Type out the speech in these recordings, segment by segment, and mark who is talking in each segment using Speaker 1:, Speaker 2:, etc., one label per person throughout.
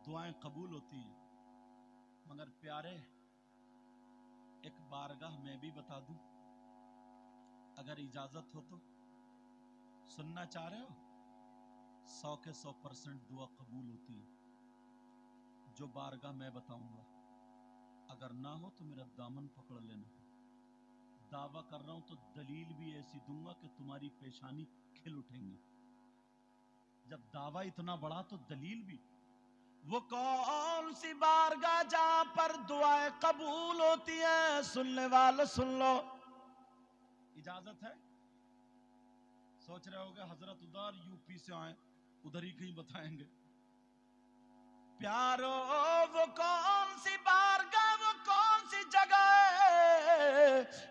Speaker 1: दुआएं कबूल होती हैं। मगर प्यारे, एक बारगाह मैं भी बता दूं, अगर इजाजत हो तो। सुनना चाह रहे हो? 100 के 100% दुआ कबूल होती है। जो बारगाह मैं बताऊंगा, अगर ना हो तो मेरा दामन पकड़ लेना। दावा कर रहा हूं तो दलील भी ऐसी दूंगा कि तुम्हारी पेशानी खिल उठेंगी। जब दावा इतना बड़ा तो दलील भी। वो कौन सी बारगाह जहां पर दुआएं कबूल होती हैं? सुनने वाले सुन लो। इजाजत है? सोच रहे होगे हजरत उधर यूपी से आए, उधर ही कहीं बताएंगे। प्यारो, वो कौन सी बारगाह, वो कौन सी जगह है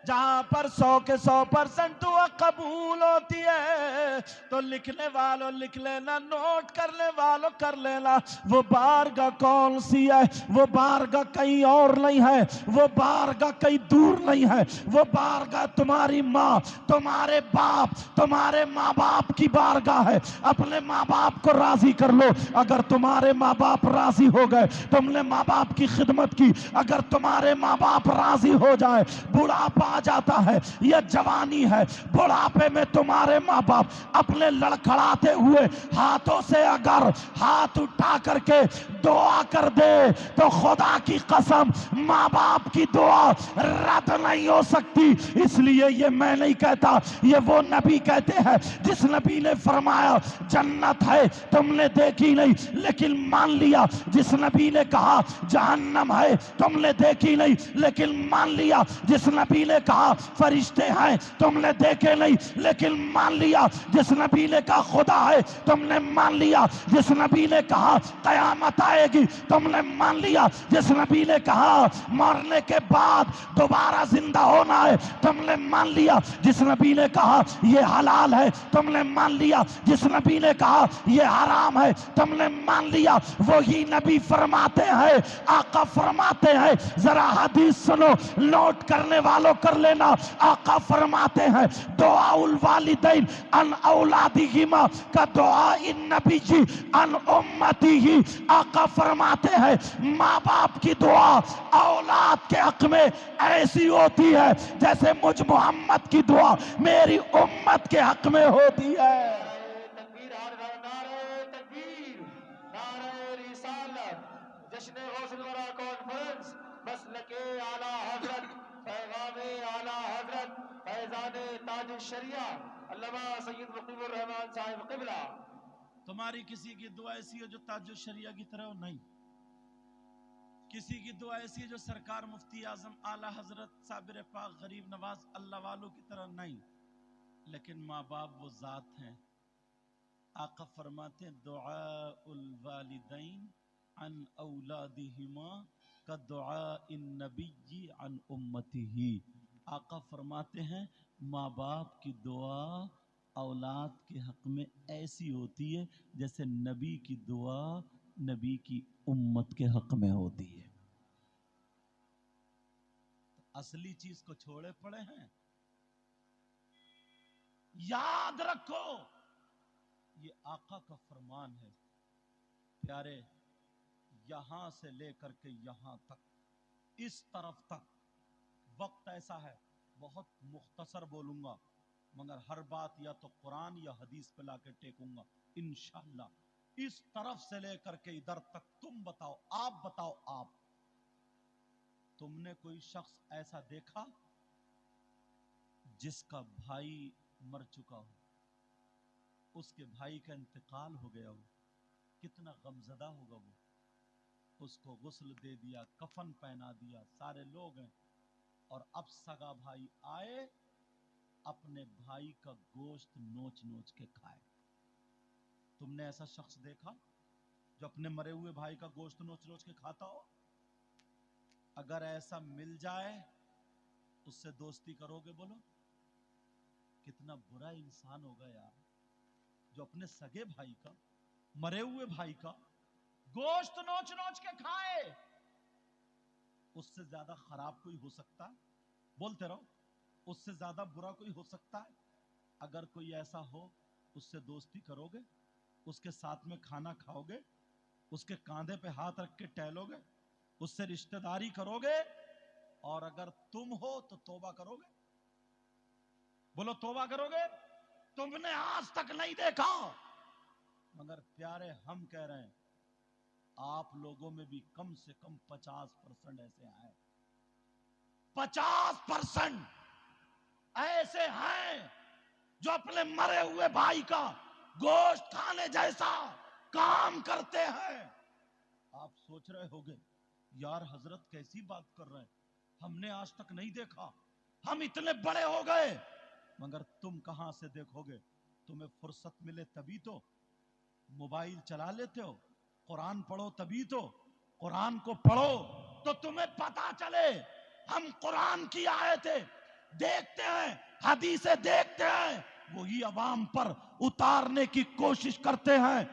Speaker 1: जहां पर 100 के 100% दुआ कबूल होती है? तो लिखने वालों लिख लेना, नोट करने वालों कर लेना। वो बारगाह कौन सी है? वो बारगाह कहीं और नहीं है, वो बारगाह कहीं दूर नहीं है। वो बारगाह तुम्हारी माँ, तुम्हारे बाप, तुम्हारे माँ बाप की बारगाह है। अपने माँ बाप को राजी कर लो। अगर तुम्हारे माँ बाप राजी हो गए, तुमने माँ बाप की खिदमत की, अगर तुम्हारे माँ बाप राजी हो जाए, बुढ़ापा आ जाता है या जवानी है, बुढ़ापे में तुम्हारे माँ बाप अपने लड़खड़ाते हुए हाथों से अगर हाथ उठा करके दुआ कर दे तो खुदा की कसम माँ बाप की दुआ रद्द नहीं हो सकती। इसलिए ये मैं नहीं कहता, ये वो नबी कहते हैं जिस नबी ने फरमाया जन्नत है तुमने देखी नहीं लेकिन मान लिया। जिस नबी ने कहा जहन्नम है तुमने देखी नहीं लेकिन मान लिया। जिस नबी ने कहा फरिश्ते हैं तुमने देखे नहीं लेकिन मान लिया। जिस नबी ने कहा खुदा है तुमने मान लिया। जिस नबी ने कहा कयामत आएगी तुमने मान लिया। जिस नबी ने कहा मरने के बाद दोबारा जिंदा होना है तुमने मान लिया। जिस नबी ने कहा ये हलाल है तुमने मान लिया। जिस नबी ने कहा ये हराम है तुमने मान लिया। वही नबी फरमाते हैं, आका फरमाते हैं, जरा हदीस सुनो, नोट करने वालों कर लेना। आका फरमाते हैं दुआउल वालिदैन अन औलादिहिमा का दुआ इन नबी जी अन उम्मती ही। आका फरमाते हैं माँ बाप की दुआ औलाद के हक में ऐसी होती है जैसे मुझ मोहम्मद की दुआ मेरी उम्मत के हक में होती है।
Speaker 2: जश्न गौसुल वरा कॉन्फ्रेंस मसलके आला हजरत पैगामे आला हजरत फैजाने ताज शरिया अल्लामा सैयद मुकीमुर रहमान साहिब क़िबला।
Speaker 1: तुम्हारी किसी की दुआ ऐसी हो जो ताज शरिया की तरह हो? नहीं। किसी की दुआ ऐसी है जो सरकार मुफ्ती आजम आला हजरत साबिर पाक गरीब नवाज अल्लाह वालों की तरह? नहीं। लेकिन माँ बाप वो जात हैं। आका फरमाते हैं दुआ उल वालिदैन अन औलादिहिमा का दुआ इन नबी अन उम्मतिही। आका फरमाते हैं माँ बाप की दुआ औलाद के हक में ऐसी होती है जैसे नबी की दुआ नबी की उम्मत के हक में होती है। तो असली चीज को छोड़े पड़े हैं। याद रखो ये आका का फरमान है। प्यारे, यहां से लेकर के यहां तक, इस तरफ तक वक्त ऐसा है, बहुत मुख्तसर बोलूंगा मगर हर बात या तो कुरान या हदीस पे लाके टेकूंगा इंशाअल्लाह। इस तरफ से लेकर के इधर तक तुम बताओ, आप बताओ, आप तुमने कोई शख्स ऐसा देखा जिसका भाई मर चुका हो, उसके भाई का इंतकाल हो गया हो, कितना गमजदा होगा वो। उसको गुस्ल दे दिया, कफन पहना दिया, सारे लोग हैं, और अब सगा भाई आए अपने भाई का गोश्त नोच नोच के खाए। तुमने ऐसा शख्स देखा जो अपने मरे हुए भाई का गोश्त नोच नोच के खाता हो? अगर ऐसा मिल जाए उससे दोस्ती करोगे? बोलो कितना बुरा इंसान होगा यार जो अपने सगे भाई का, मरे हुए भाई का गोश्त नोच नोच के खाए। उससे ज्यादा खराब कोई हो सकता है? बोलते रहो, उससे ज्यादा बुरा कोई हो सकता है? अगर कोई ऐसा हो उससे दोस्ती करोगे? उसके साथ में खाना खाओगे? اس کے کاندھے پہ ہاتھ رکھ کے ٹہلو گے، اس سے رشتہ داری کرو گے، اور اگر تم ہو تو توبہ کرو گے؟ بولو توبہ کرو گے؟ تم نے آج تک نہیں دیکھا، مگر پیارے ہم کہہ رہے ہیں آپ لوگوں میں بھی کم سے کم 50% ایسے ہیں، 50% ایسے ہیں جو اپنے مرے ہوئے بھائی کا گوشت کھانے جیسا کام کرتے ہیں۔ آپ سوچ رہے ہوگے یار حضرت کیسی بات کر رہے ہیں، ہم نے آج تک نہیں دیکھا، ہم اتنے بڑے ہو گئے، مگر تم کہاں سے دیکھو گے؟ تمہیں فرصت ملے تبھی تو موبائل چلا لیتے ہو، قرآن پڑھو تبھی تو، قرآن کو پڑھو تو تمہیں پتا چلے۔ ہم قرآن کی آیتیں دیکھتے ہیں، حدیثیں دیکھتے ہیں، وہی عوام پر اتارنے کی کوشش کرتے ہیں۔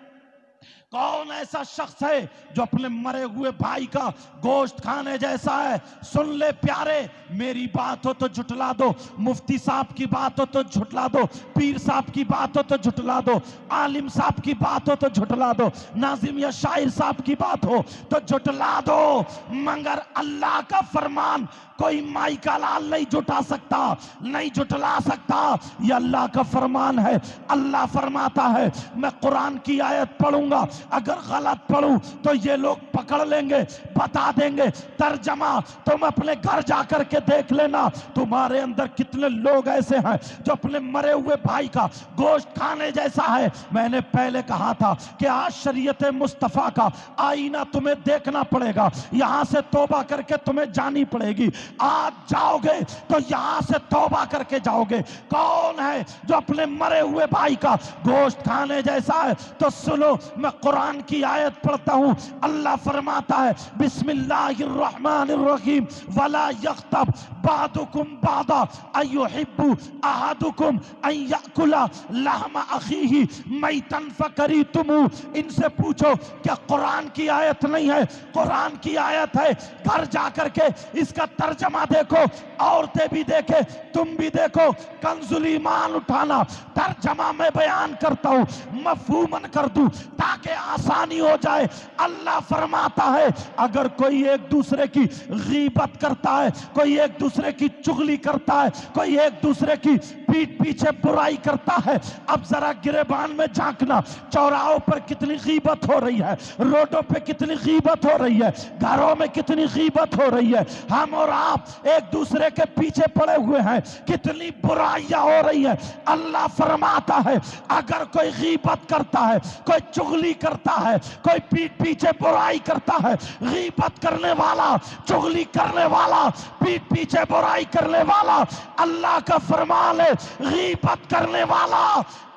Speaker 1: کون ایسا شخص ہے جو اپنے مرے ہوئے بھائی کا گوشت کھانے جیسا ہے؟ سن لے پیارے، میری بات ہو تو جھٹلا دو، مفتی صاحب کی بات ہو تو جھٹلا دو، پیر صاحب کی بات ہو تو جھٹلا دو، عالم صاحب کی بات ہو تو جھٹلا دو، ناظم یا شاعر صاحب کی بات ہو تو جھٹلا دو، مگر اللہ کا فرمان کوئی مائی کا لال نہیں جھٹا سکتا، نہیں جھٹلا سکتا۔ یہ اللہ کا فرمان ہے۔ اللہ فرماتا ہے میں قرآن کی آیت پڑھوں گا، اگر غلط پڑھوں تو یہ لوگ پکڑ لیں گے، بتا دیں گے ترجمہ، تم اپنے گھر جا کر کے دیکھ لینا تمہارے اندر کتنے لوگ ایسے ہیں جو اپنے مرے ہوئے بھائی کا گوشت کھانے جیسا ہے۔ میں نے پہلے کہا تھا کہ آج شریعت مصطفیٰ کا آئینہ تمہیں دیکھنا پڑے گا، یہاں سے توبہ کر کے تمہیں جانی پڑے گی۔ آج جاؤ گے تو یہاں سے توبہ کر کے جاؤ گے۔ کون ہے جو اپنے مرے ہوئے بھائی کا گوشت کھانے جیسا ہے؟ تو سنو، میں قرآن کی آیت پڑھتا ہوں۔ اللہ فرماتا ہے بسم اللہ الرحمن الرحیم ولا یغتب بعضکم بعضا ایحب احدکم ان یأکل لحم اخیہ میتا فکریہتموہ۔ ان سے پوچھو کیا قرآن کی آیت نہیں ہے؟ قرآن کی آیت ہے، گھر جا کر کے اس کا ترجمہ دیکھو، عورتیں بھی دیکھے، تم بھی دیکھو، کنز الایمان اٹھانا، ترجمہ میں بیان کرتا ہوں، مفہوماً کر دوں تاکہ آسانی ہو جائے۔ اللہ فرماتا ہے اگر کوئی ایک دوسرے کی غیبت کرتا ہے، کوئی ایک دوسرے کی چغلی کرتا ہے، کوئی ایک دوسرے کی پیٹھ پیچھے برائی کرتا ہے، اب ذرا گریبان میں جھانکنا، چوراہوں پر کتنی غیبت ہو رہی ہے، روڈوں پہ کتنی غیبت ہو رہی ہے، گھروں میں کتنی غیبت ہو رہی ہے، ہم اور آپ ایک دوسرے کے پیچھے پڑے ہوئے ہیں، کتنی برائیاں ہو رہی ہے۔ اللہ فرماتا ہے اگر کوئی غیبت کرتا ہے، کوئی چغلی کرتا ہے، کوئی پیٹھ پیچھے برائی کرتا ہے، غیبت کرنے والا، چغلی کرنے والا، پیٹھ پیچھے برائی کرنے والا، اللہ کا فرمان ہے غیبت کرنے والا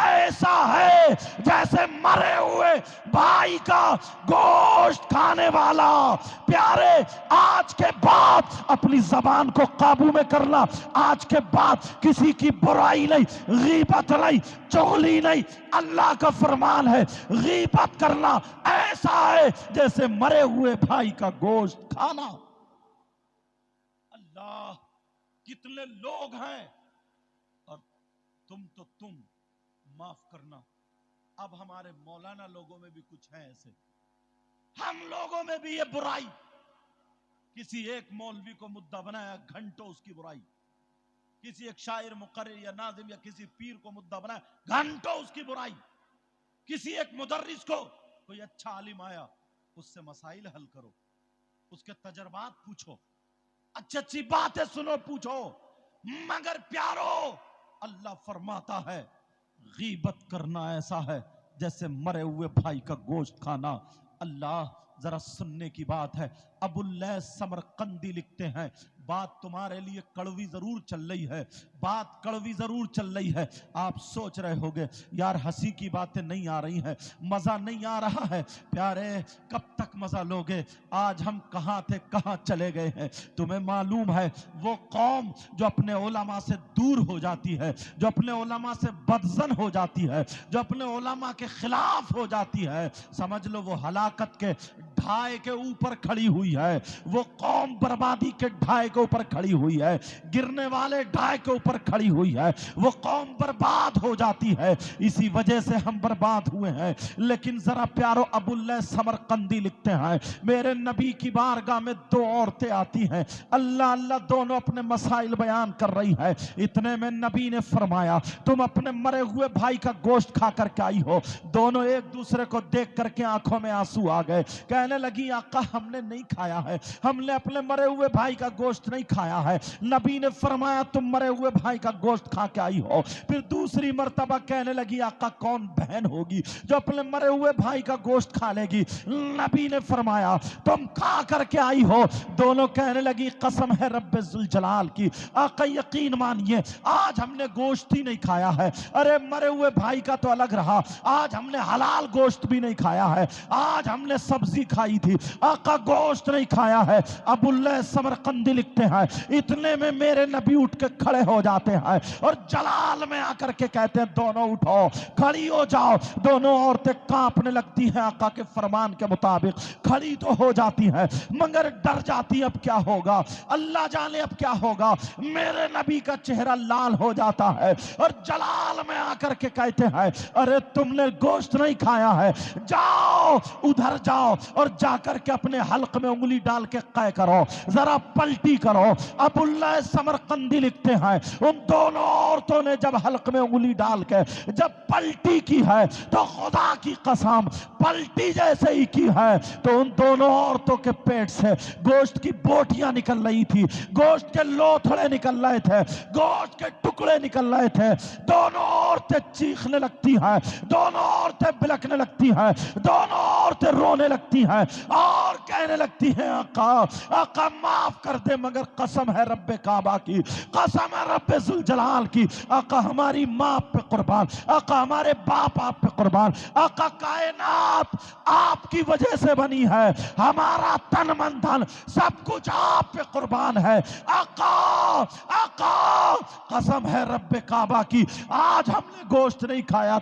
Speaker 1: ایسا ہے جیسے مرے ہوئے بھائی کا گوشت کھانے والا۔ پیارے، آج کے بعد اپنی زبان کو قابو میں کرنا، آج کے بعد کسی کی برائی نہیں، غیبت نہیں، چغلی نہیں۔ اللہ کا فرمان ہے غیبت کرنا ایسا ہے جیسے مرے ہوئے بھائی کا گوشت کھانا۔ اللہ، کتنے لوگ ہیں، اور تم معاف کرنا، اب ہمارے مولانا لوگوں میں بھی کچھ ہیں ایسے، ہم لوگوں میں بھی یہ برائی، کسی ایک مولوی کو مدعا بنایا، گھنٹوں اس کی برائی، کسی ایک شاعر مقرر یا ناظم یا کسی پیر کو مدعا بنایا، گھنٹوں اس کی برائی، کسی ایک مدرس کو، کوئی اچھا عالم آیا، اس سے مسائل حل کرو، اس کے تجربات پوچھو، اچھی اچھی باتیں سنو، پوچھو، مگر پیارو، اللہ فرماتا ہے غیبت کرنا ایسا ہے جیسے مرے ہوئے بھائی کا گوشت کھانا۔ اللہ، ذرا سننے کی بات ہے، ابو اللیث سمرقندی لکھتے ہیں بات تمہارے لیے کڑوی ضرور چل رہی ہے، بات کڑوی ضرور چل رہی ہے۔ آپ سوچ رہے ہوگے یار ہنسی کی باتیں نہیں آ رہی ہیں، مزہ نہیں آ رہا ہے۔ پیارے، کب تک مزہ لوگے؟ آج ہم کہاں تھے کہاں چلے گئے ہیں؟ تمہیں معلوم ہے وہ قوم جو اپنے علماء سے دور ہو جاتی ہے، جو اپنے علماء سے بدظن ہو جاتی ہے، جو اپنے علماء کے خلاف ہو جاتی ہے، سمجھ لو وہ ہلاکت کے ढाई के ऊपर खड़ी हुई है, वो कौम बर्बादी के ढाई के ऊपर खड़ी हुई है, गिरने वाले ढाई के ऊपर खड़ी हुई है, वो कौम बर्बाद हो जाती है। इसी वजह से हम बर्बाद हुए हैं। लेकिन जरा प्यारो, अबुल्लैह समरकंदी लिखते हैं, मेरे नबी की बारगाह में दो औरतें आती हैं, अल्लाह अल्लाह दोनों अपने मसाइल बयान कर रही है। इतने में नबी ने फरमाया, तुम अपने मरे हुए भाई का गोश्त खा करके आई हो। दोनों एक दूसरे को देख करके आंखों में आंसू आ गए। कहने लगी, आका हमने नहीं खाया है, हमने अपने मरे हुए भाई का गोश्त नहीं खाया है। नबी ने फरमाया, तुम मरे हुए भाई का गोश्त खा के आई हो। फिर दूसरी मर्तबा कहने लगी, आका कौन बहन होगी जो अपने मरे हुए भाई का गोश्त खा लेगी। नबी ने फरमाया, तुम खा करके आई हो। दोनों कहने लगी, कसम है रब्बे जुल जलाल की, आका यकीन मानिए आज हमने गोश्त ही नहीं खाया है। अरे मरे हुए भाई का तो अलग रहा, आज हमने हलाल गोश्त भी नहीं खाया है, आज हमने सब्जी खाई थी, आका गोश्त नहीं खाया है। अबुल्लैह समरकंदी लिखते हैं, इतने में मेरे नबी उठ के खड़े हो जाते हैं और जलाल में आकर के कहते हैं, दोनों उठो, खड़ी हो जाओ। दोनों औरतें कांपने लगती हैं, आका के फरमान के मुताबिक खड़ी तो हो जाती हैं मगर डर जाती, अब क्या होगा, अल्लाह जाने अब क्या होगा। मेरे नबी का चेहरा लाल हो जाता है और जलाल में आकर के कहते हैं, अरे तुमने गोश्त नहीं खाया है, जाओ उधर जाओ और जाकर के अपने हल्क में उंगली डाल के कै करो, जरा पलटी करो। अबुल्लैह समरकंदी लिखते हैं, उन दोनों औरतों ने जब हल्क में उंगली डाल के जब पलटी की है तो खुदा की कसम पलटी जैसे ही की है तो उन दोनों औरतों के पेट से गोश्त की बोटियां निकल रही थी, गोश्त के लोथड़े निकल रहे थे, गोश्त के टुकड़े निकल रहे थे। दोनों औरतें चीखने लगती हैं, दोनों औरतें बिलखने लगती हैं, दोनों औरतें रोने लगती हैं और कहने लगती हैं, आका आका माफ कर दे, मगर कसम है रब्बे काबा की, कसम है रब्बे जुल जलाल की, आका हमारी माँ पे कुर्बान, आका हमारे बाप आप पे कुर्बान, आका कायनात आपकी वजह से बनी है, हमारा तन मन धन सब कुछ आप पे कुर्बान है। आका आका कसम है रब्बे काबा की, आज हमने गोश्त नहीं खाया